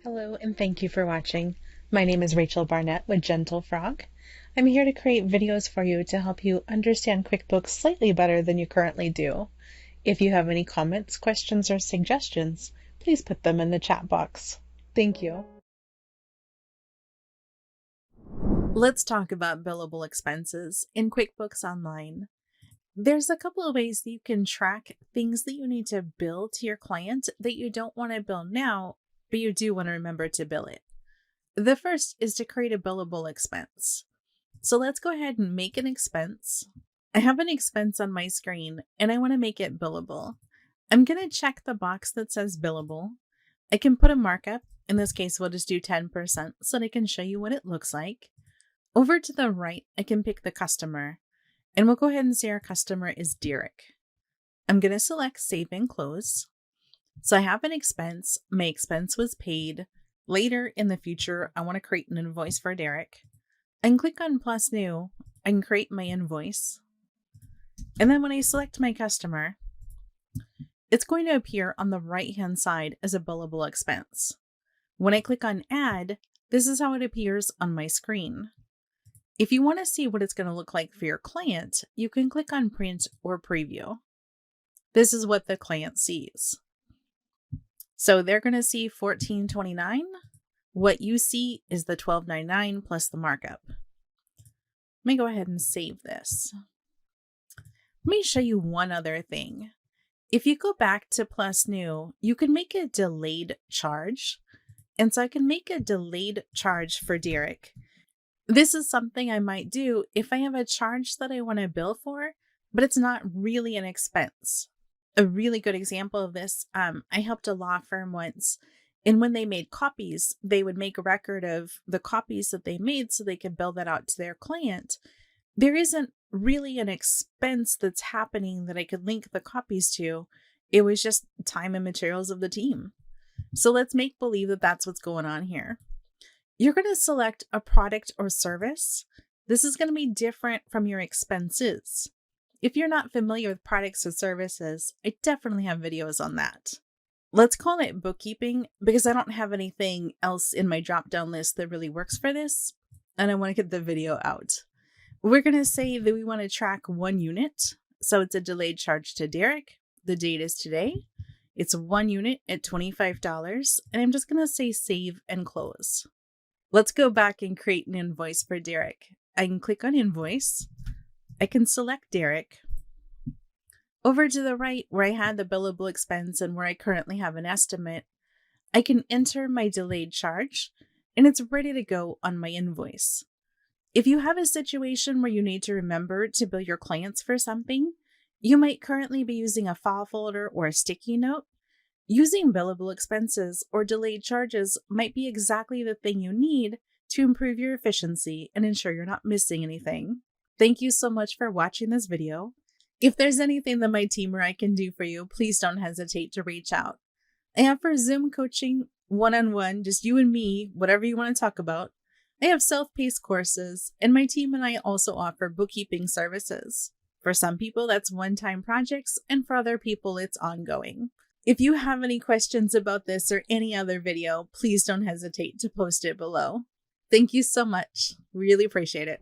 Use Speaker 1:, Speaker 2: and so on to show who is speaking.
Speaker 1: Hello, and thank you for watching. My name is Rachel Barnett with Gentle Frog. I'm here to create videos for you to help you understand QuickBooks slightly better than you currently do. If you have any comments, questions, or suggestions, please put them in the chat box. Thank you.
Speaker 2: Let's talk about billable expenses in QuickBooks Online. There's a couple of ways that you can track things that you need to bill to your client that you don't want to bill now, but you do want to remember to bill it. The first is to create a billable expense. So let's go ahead and make an expense. I have an expense on my screen and I want to make it billable. I'm going to check the box that says billable. I can put a markup. In this case, we'll just do 10% so that I can show you what it looks like. Over to the right, I can pick the customer. And we'll go ahead and say our customer is Derek. I'm going to select Save and Close. So I have an expense. My expense was paid. Later in the future, I want to create an invoice for Derek. I can click on Plus New. I can create my invoice. And then when I select my customer, it's going to appear on the right-hand side as a billable expense. When I click on Add, this is how it appears on my screen. If you want to see what it's going to look like for your client, you can click on Print or Preview. This is what the client sees. So they're going to see $14.29. What you see is the $12.99 plus the markup. Let me go ahead and save this. Let me show you one other thing. If you go back to Plus New, you can make a delayed charge. And so I can make a delayed charge for Derek. This is something I might do if I have a charge that I want to bill for, but it's not really an expense. A really good example of this, I helped a law firm once, and when they made copies, they would make a record of the copies that they made so they could bill that out to their client. There isn't really an expense that's happening that I could link the copies to. It was just time and materials of the team. So let's make believe that that's what's going on here. You're going to select a product or service. This is going to be different from your expenses. If you're not familiar with products or services, I definitely have videos on that. Let's call it bookkeeping because I don't have anything else in my drop-down list that really works for this, and I want to get the video out. We're going to say that we want to track 1 unit. So it's a delayed charge to Derek. The date is today. It's 1 unit at $25, and I'm just going to say Save and Close. Let's go back and create an invoice for Derek. I can click on Invoice. I can select Derek. Over to the right where I had the billable expense and where I currently have an estimate, I can enter my delayed charge and it's ready to go on my invoice. If you have a situation where you need to remember to bill your clients for something, you might currently be using a file folder or a sticky note. Using billable expenses or delayed charges might be exactly the thing you need to improve your efficiency and ensure you're not missing anything. Thank you so much for watching this video. If there's anything that my team or I can do for you, please don't hesitate to reach out. I offer Zoom coaching one-on-one, just you and me, whatever you want to talk about. I have self-paced courses, and my team and I also offer bookkeeping services. For some people, that's one-time projects, and for other people, it's ongoing. If you have any questions about this or any other video, please don't hesitate to post it below. Thank you so much. Really appreciate it.